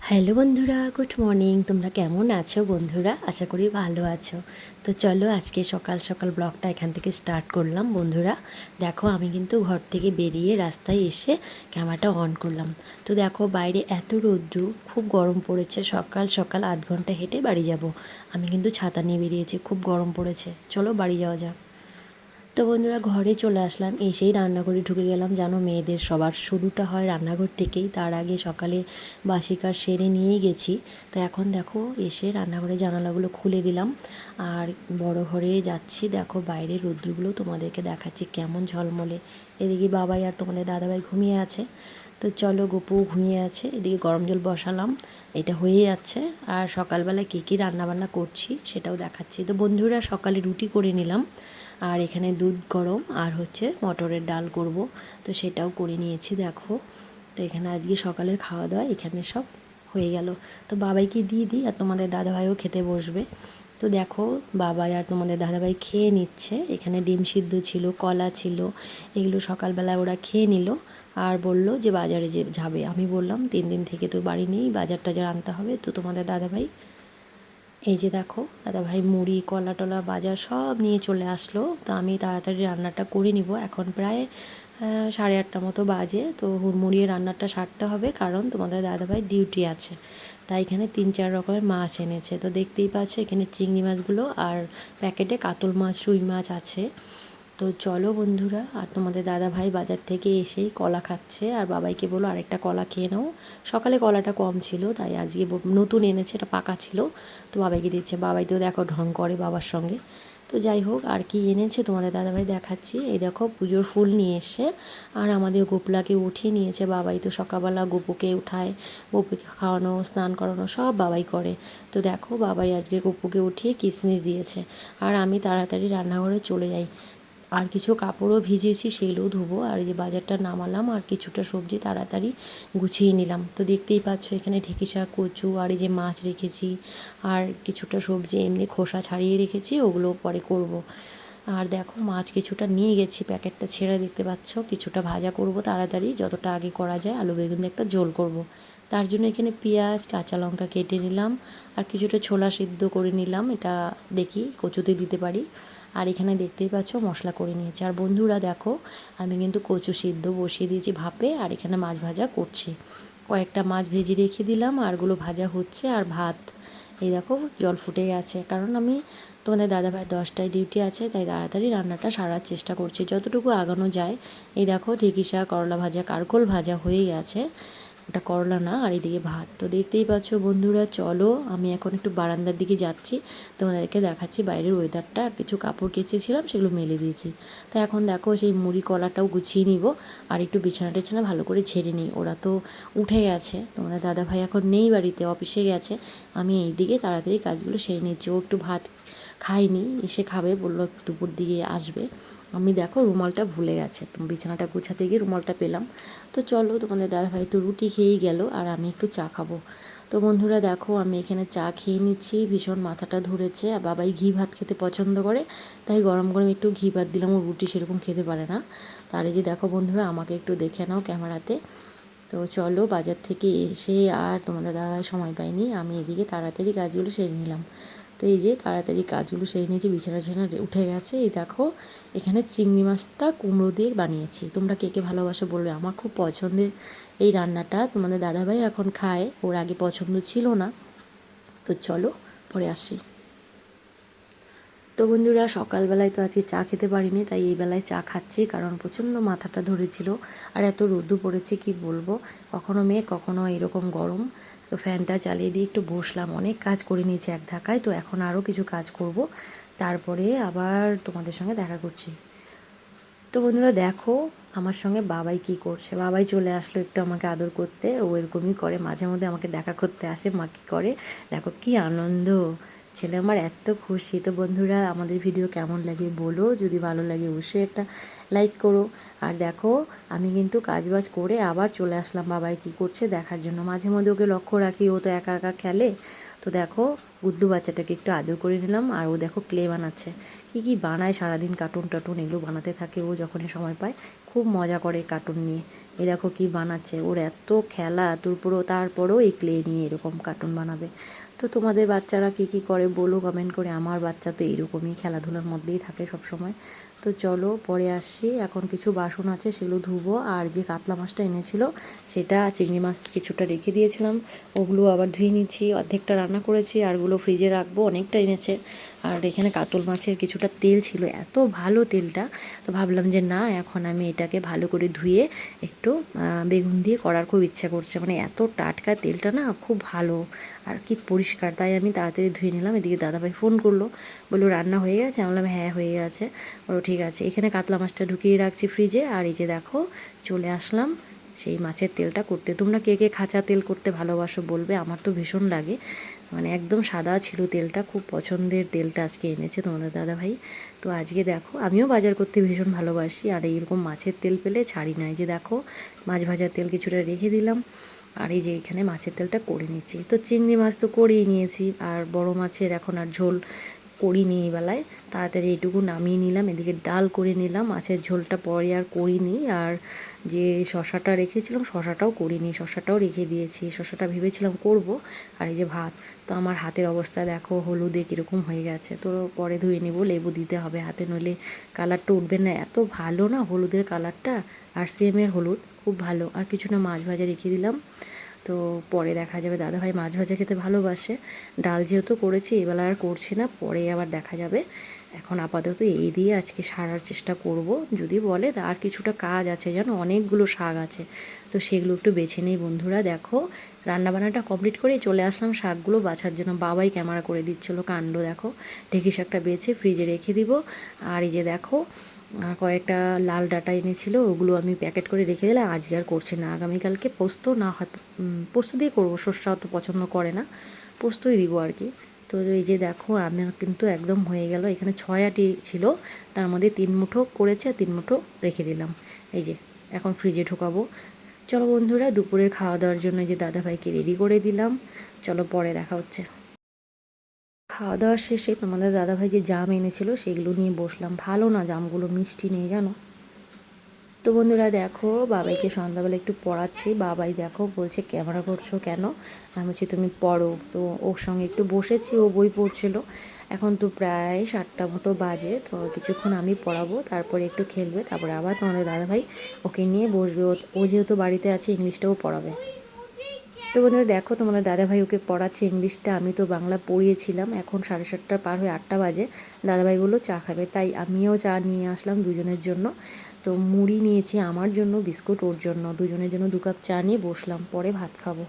Hello বন্ধুরা, good morning. তোমরা কেমন আছো বন্ধুরা? আশা করি ভালো আছো। তো চলো আজকে সকাল সকাল ব্লগটা এখান থেকে স্টার্ট করলাম বন্ধুরা। দেখো আমি কিন্তু ঘর থেকে বেরিয়ে রাস্তায় এসে ক্যামেরাটা অন করলাম। তো দেখো বাইরে এত রৌদ্র, খুব গরম পড়েছে। সকাল সকাল আধ ঘন্টা হেঁটে বাড়ি যাব। আমি কিন্তু ছাতা নিয়ে বেরিয়েছি, খুব গরম পড়েছে। চলো বাড়ি যাওয়া যাক। তো বন্ধুরা ঘরে চলে আসলাম, এসেই রান্নাঘরে ঢুকে গেলাম। জানো মেয়েদের সবার শুরুটা হয় রান্নাঘর থেকেই। তার আগে সকালে বাসি কাজ সেরে নিয়েই গেছি। তো এখন দেখো এসে রান্নাঘরে জানালাগুলো খুলে দিলাম আর বড় ঘরে যাচ্ছি। দেখো বাইরের রৌদ্রগুলো তোমাদেরকে দেখাচ্ছি কেমন ঝলমলে। এদিকে বাবাই আর তোমাদের দাদাভাই ঘুমিয়ে আছে। তো চলো গপু ঘুমিয়ে আছে। এদিকে গরম জল বসালাম, এটা হয়ে যাচ্ছে। আর সকালবেলায় কী কী রান্নাবান্না করছি সেটাও দেখাচ্ছি। তো বন্ধুরা সকালে রুটি করে নিলাম, আর এখানে দুধ গরম আর হচ্ছে মটরের ডাল করব। তো সেটাও করে নিয়েছি দেখো। তো এখানে আজকে সকালের খাওয়া দাওয়া এখানে সব হয়ে গেল। তো বাবাইকে দিয়ে দিই, আর তোমাদের দাদাভাইও খেতে বসবে। তো দেখো বাবাই আর তোমাদের দাদাভাই খেয়ে নিচ্ছে। এখানে ডিম সিদ্ধ ছিল, কলা ছিল, এগুলো সকালবেলায় ওরা খেয়ে নিল। আর বলল যে বাজারে যে যাবে। আমি বললাম 3 দিন থেকে তো বাড়ি নেই, বাজার টাজার আনতে হবে। তো তোমাদের দাদাভাই এই যে দেখো দাদাভাই মুড়ি কলা টলা বাজার সব নিয়ে চলে আসলো। তো আমি তাড়াতাড়ি রান্নাটা করে নিব। এখন প্রায় 8:30 মতো বাজে। তো হুড়মুড়িয়ে রান্নাটা সারতে হবে, কারণ তোমাদের দাদাভাই ডিউটি আছে। তাই এখানে 3-4 রকমের মাছ এনেছে। তো দেখতেই পাচ্ছ এখানে চিংড়ি মাছগুলো, আর প্যাকেটে কাতল মাছ রুই মাছ আছে। তো চলো বন্ধুরা, আর তোমাদের দাদাভাই বাজার থেকে এসেই কলা খাচ্ছে, আর বাবাইকে বলো আরেকটা কলা খেয়ে নাও। সকালে কলাটা কম ছিল, তাই আজকে নতুন এনেছে, এটা পাকা ছিল। তো বাবাইকে দিচ্ছে। বাবাই তো দেখো ঢং করে বাবার সঙ্গে। তো যাই হোক, আর কি এনেছে তোমাদের দাদাভাই দেখাচ্ছি। এই দেখো পুজোর ফুল নিয়ে এসছে, আর আমাদের গোপলাকে উঠিয়ে নিয়েছে বাবাই। তো সকালবেলা গোপুকে উঠায়, গোপুকে খাওয়ানো স্নান করানো সব বাবাই করে। তো দেখো বাবাই আজকে গোপুকে উঠিয়ে কিশমিশ দিয়েছে। আর আমি তাড়াতাড়ি রান্নাঘরে চলে যাই। আর কিছু কাপড়ও ভিজিয়েছি, সেগুলোও ধোবো। আর এই যে বাজারটা নামালাম, আর কিছুটা সবজি তাড়াতাড়ি গুছিয়ে নিলাম। তো দেখতেই পাচ্ছ এখানে ঢেঁকি শাক, কচু, আর এই যে মাছ রেখেছি, আর কিছুটা সবজি এমনি খোসা ছাড়িয়ে রেখেছি, ওগুলো পরে করব। আর দেখো মাছ কিছুটা নিয়ে গেছি, প্যাকেটটা ছেড়ে দেখতে পাচ্ছ। কিছুটা ভাজা করব তাড়াতাড়ি, যতটা আগে করা যায়। আলু বেগুন দিয়ে একটা ঝোল করব। তার জন্য এখানে পেঁয়াজ কাঁচা লঙ্কা কেটে নিলাম, আর কিছুটা ছোলা সিদ্ধ করে নিলাম। এটা দেখি কচুতে দিতে পারি। আর এখানে দেখতেই পাচ্ছ মশলা করে নিয়েছি। আর বন্ধুরা দেখো আমি কিন্তু কচু সিদ্ধ বসিয়ে দিয়েছি ভাপে, আর এখানে মাছ ভাজা করছি। কয়েকটা মাছ ভেজে রেখে দিলাম, আরগুলো ভাজা হচ্ছে। আর ভাত এই দেখো জল ফুটে গেছে, কারণ আমি তোমাদের দাদাভাই 10টায় ডিউটি আছে, তাই তাড়াতাড়ি রান্নাটা সারার চেষ্টা করছি যতটুকু আগানো যায়। এই দেখো ঢেঁকি শাক, করলা ভাজা, কারকোল ভাজা হয়ে গেছে। ওটা করলা না, আর এদিকে ভাত। তো দেখতেই পাচ্ছ বন্ধুরা, চলো আমি এখন একটু বারান্দার দিকে যাচ্ছি, তোমাদেরকে দেখাচ্ছি বাইরের ওয়েদারটা। আর কিছু কাপড় কেচেছিলাম, সেগুলো মেলে দিয়েছি। তো এখন দেখো সেই মুড়ি কলাটাও গুছিয়ে নিব, আর একটু বিছানা টিছানা ভালো করে ঝেড়ে নিই। ওরা তো উঠে গেছে, তোমাদের দাদাভাই এখন নেই বাড়িতে, অফিসে গেছে। আমি এই দিকে তাড়াতাড়ি কাজগুলো সেরে নিচ্ছি। ও একটু ভাত খায়নি, এসে খাবে বললো, দুপুর দিকে আসবে। আমি দেখো রুমালটা ভুলে গেছে, তো বিছানাটা গুছাতে গিয়ে রুমালটা পেলাম। তো চলো তোমাদের দাদাভাই তো রুটি খেয়েই গেল, আর আমি একটু চা খাবো। তো বন্ধুরা দেখো আমি এখানে চা খেয়ে নিচ্ছি, ভীষণ মাথাটা ধরেছে। আর বাবাই ঘি ভাত খেতে পছন্দ করে, তাই গরম গরম একটু ঘি ভাত দিলাম। ও রুটি সেরকম খেতে পারে না। তার এই যে দেখো বন্ধুরা আমাকে একটু দেখে নাও ক্যামেরাতে। তো চলো বাজার থেকে এসে আর তোমাদের দাদাভাই সময় পাইনি, আমি এদিকে তাড়াতাড়ি কাজগুলো সেরে নিলাম। তো এই যে তাড়াতাড়ি কাজগুলো সেরে নিয়েছি, বিছানা টিছানা উঠে গেছে। এই দেখো এখানে চিংড়ি মাছটা কুমড়ো দিয়ে বানিয়েছি। তোমরা কে কে ভালোবাসো বলবে, আমার খুব পছন্দের এই রান্নাটা। তোমাদের দাদাভাই এখন খায়, ওর আগে পছন্দ ছিল না। তো চলো পরে আসি। তো বন্ধুরা সকালবেলায় তো আজকে চা খেতে পারিনি, তাই এই বেলায় চা খাচ্ছি, কারণ প্রচণ্ড মাথাটা ধরেছিল। আর এত রোদ্দু পড়েছে কি বলবো, কখনো মেঘ কখনো এরকম গরম। তো ফ্যানটা চালিয়ে দিয়ে একটু বসলাম, অনেক কাজ করে নিয়েছি এক ধাক্কায়। তো এখন আরও কিছু কাজ করব, তারপরে আবার তোমাদের সঙ্গে দেখা করছি। তো বন্ধুরা দেখো আমার সঙ্গে বাবাই কি করছে। বাবাই চলে আসলো একটু আমাকে আদর করতে। ও এরকমই করে, মাঝে মধ্যে আমাকে দেখা করতে আসে। মা কী করে দেখো, কি আনন্দ, ছেলে আমার এত খুশি। তো বন্ধুরা আমাদের ভিডিও কেমন লাগে বলো, যদি ভালো লাগে অবশ্যই একটা লাইক করো। আর দেখো আমি কিন্তু কাজবাজ করে আবার চলে আসলাম বাবাই কি করছে দেখার জন্য। মাঝে মধ্যে ওকে লক্ষ্য রাখি, ও তো একা একা খেলে। তো তো দেখো গুড্ডু বাচ্চাটাকে একটু আদর করে নিলাম। আর ও দেখো ক্লে বানাচ্ছে, কী বানায় সারাদিন, কার্টুন টার্টুন এগুলো বানাতে থাকে ও যখনই সময় পায়, খুব মজা করে কার্টুন নিয়ে। এই দেখো কী বানাচ্ছে, ওর এত খেলা তারপরেও এই ক্লে নিয়ে এরকম কার্টুন বানাবে। তো তোমাদের বাচ্চারা কী করে বলো কমেন্ট করে। আমার বাচ্চা তো এরকমই খেলাধুলার মধ্যেই থাকে সব সময়। তো চলো পরে আসছি, এখন কিছু বাসন আছে সেগুলো ধুবো। আর যে কাতলা মাছটা এনেছিল সেটা, চিংড়ি মাছ কিছুটা রেখে দিয়েছিলাম, ওগুলো আবার ধুয়ে নিচ্ছি। অর্ধেকটা রান্না করেছি, আরগুলো ফ্রিজে রাখবো, অনেকটা এনেছে। আর এখানে কাতল মাছের কিছুটা তেল ছিল, এত ভালো তেলটা। তো ভাবলাম যে না, এখন আমি এটাকে ভালো করে ধুয়ে একটু বেগুন দিয়ে করার খুব ইচ্ছা করছে। মানে এত টাটকা তেলটা না, খুব ভালো আর কি পরিষ্কার। তাই আমি তাড়াতাড়ি ধুয়ে নিলাম। এদিকে দাদাভাই ফোন করলো, বললো রান্না হয়ে গেছে। আমি বললাম হ্যাঁ হয়ে গেছে। বলো ঠিক আছে। এখানে কাতলা মাছটা ঢুকিয়ে রাখছি ফ্রিজে। আর এই যে দেখো চলে আসলাম সেই মাছের তেলটা করতে। তোমরা কে কে খাঁচা তেল করতে ভালোবাসো বলবে, আমার তো ভীষণ লাগে। মানে একদম সাদা ছিল তেলটা, খুব পছন্দের তেলটা আজকে এনেছে তোমাদের দাদাভাই। তো আজকে দেখো আমিও বাজার করতে ভীষণ ভালোবাসি, আর এইরকম মাছের তেল পেলে ছাড়ি না। এই যে দেখো মাছ ভাজার তেল কিছুটা রেখে দিলাম। আর এই যে এখানে মাছের তেলটা করে নিচ্ছি। তো চিংড়ি মাছ তো করেই নিয়েছি, আর বড় মাছের এখন আর ঝোল করিনি এই বেলায়, তাড়াতাড়ি এইটুকু নামিয়ে নিলাম। এদিকে ডাল করে নিলাম, মাছের ঝোলটা পরে আর করিনি। আর যে শশাটা রেখেছিলাম শশাটাও করিনি, শশাটাও রেখে দিয়েছি, শশাটা ভেবেছিলাম করব। আর এই যে ভাত, তো আমার হাতের অবস্থা দেখো হলুদে কীরকম হয়ে গেছে, তো পরে ধুয়ে নেব। লেবু দিতে হবে হাতে, নইলে কালারটা উঠবে না। এত ভালো না হলুদের কালারটা, আর সেমের হলুদ খুব ভালো। আর কিছু না মাছ ভাজা রেখে দিলাম, তো পরে দেখা যাবে। দাদাভাই মাছ ভাজা খেতে ভালোবাসে। ডাল যেহেতু করেছি এবেলা আর করছি না, পরে আবার দেখা যাবে। এখন আপাতত এই দিয়ে আজকে সারার চেষ্টা করব। যদি বলে আর কিছুটা কাজ আছে, জানো অনেকগুলো শাক আছে, তো সেগুলো একটু বেছে নেই বন্ধুরা। দেখো রান্নাবান্নাটা কমপ্লিট করে চলে আসলাম শাকগুলো বাছার জন্য। বাবাই ক্যামেরা করে দিচ্ছিলো, কাণ্ড দেখো। ঢেঁকি শাকটা বেছে ফ্রিজে রেখে দিব। আর এই যে দেখো কয়েকটা লাল ডাঁটা এনেছিল, ওগুলো আমি প্যাকেট করে রেখে দিলাম। আজকে আর করছি না, আগামীকালকে পোস্ত না হয়তো পোস্ত দিয়ে করবো। শসা অত পছন্দ করে না, পোস্তই দিব আর কি। তো এই যে দেখো আমার কিন্তু একদম হয়ে গেল। এখানে 6 আটি ছিল, তার মধ্যে 3 মুঠো করেছে আর 3 মুঠো রেখে দিলাম। এই যে এখন ফ্রিজে ঢোকাবো। চলো বন্ধুরা, দুপুরের খাওয়া দাওয়ার জন্য যে দাদাভাইকে রেডি করে দিলাম। চলো পরে দেখা হচ্ছে। খাওয়া দাওয়ার শেষে তোমাদের দাদাভাই যে জাম এনেছিল সেগুলো নিয়ে বসলাম। ভালো না জামগুলো, মিষ্টি নেই জানো। তো বন্ধুরা দেখো বাবাইকে সন্ধ্যাবেলা একটু পড়াচ্ছি। বাবাই দেখো বলছে ক্যামেরা করছো কেন, আমি বলছি তুমি পড়ো। তো ওর সঙ্গে একটু বসেছি, ও বই পড়ছিল। এখন তো প্রায় 7টা মতো বাজে, তো কিছুক্ষণ আমি পড়াবো, তারপরে একটু খেলবে, তারপরে আবার তোমাদের দাদাভাই ওকে নিয়ে বসবে। ও যেহেতু বাড়িতে আছে ইংলিশটাও পড়াবে। তো বন্ধুরা দেখো তোমাদের দাদাভাই ওকে পড়াচ্ছে ইংলিশটা, আমি তো বাংলা পড়িয়েছিলাম। এখন 7:30 পার হয়ে 8টা বাজে। দাদাভাই বললো চা খাবে, তাই আমিও চা নিয়ে আসলাম দুজনের জন্য। তো মুড়ি নিয়েছি আমার জন্য, বিস্কুট ওর জন্য, দুজনের জন্য 2 কাপ চা নিয়ে বসলাম, পরে ভাত খাবো।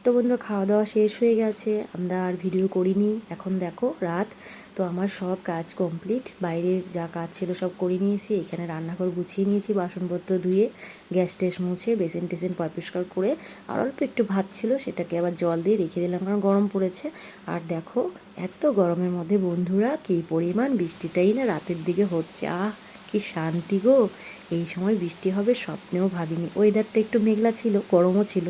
তো বন্ধুরা খাওয়া দাওয়া শেষ হয়ে গেছে, আমরা আর ভিডিও করিনি। এখন দেখো রাত, তো আমার সব কাজ কমপ্লিট। বাইরের যা কাজ ছিল সব করে নিয়েছি, এখানে রান্নাঘর গুছিয়ে নিয়েছি, বাসনপত্র ধুয়ে গ্যাস টেস মুছে বেসিন টেসিন পরিষ্কার করে। আর অল্প একটু ভাত ছিল, সেটাকে আবার জল দিয়ে রেখে দিলাম, কারণ গরম পড়েছে। আর দেখো এত গরমের মধ্যে বন্ধুরা কী পরিমাণ বৃষ্টিটাই না রাতের দিকে হচ্ছে। কি শান্তি গো, এই সময় বৃষ্টি হবে স্বপ্নেও ভাবিনি। ওয়েদারটা একটু মেঘলা ছিল, গরমও ছিল,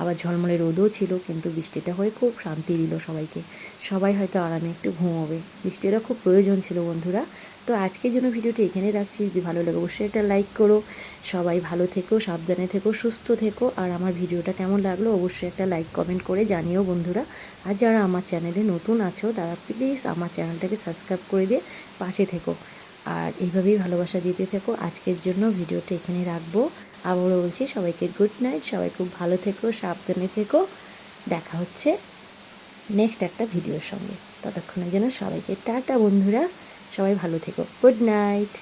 আবার ঝলমলে রোদও ছিল, কিন্তু বৃষ্টিটা হয়ে খুব শান্তি দিল সবাইকে। সবাই হয়তো আরামে একটু ঘুমোবে, বৃষ্টিটা খুব প্রয়োজন ছিল বন্ধুরা। তো আজকের জন্য ভিডিওটি এখানে রাখছি। যদি ভালো লাগে অবশ্যই একটা লাইক করো। সবাই ভালো থেকো, সাবধানে থেকো, সুস্থ থেকো। আর আমার ভিডিওটা কেমন লাগলো অবশ্যই একটা লাইক কমেন্ট করে জানিও বন্ধুরা। আর যারা আমার চ্যানেলে নতুন আছো তারা প্লিজ আমার চ্যানেলটাকে সাবস্ক্রাইব করে দিয়ে পাশে থেকো, আর এইভাবেই ভালোবাসা দিতে থেকো। আজকের জন্য ভিডিওটা এখানে রাখবো। আবারও বলছি সবাইকে গুড নাইট, সবাই খুব ভালো থেকো, সাবধানে থেকো। দেখা হচ্ছে নেক্সট একটা ভিডিওর সঙ্গে। ততক্ষণের জন্য সবাইকে টাটা বন্ধুরা, সবাই ভালো থেকো, গুড নাইট।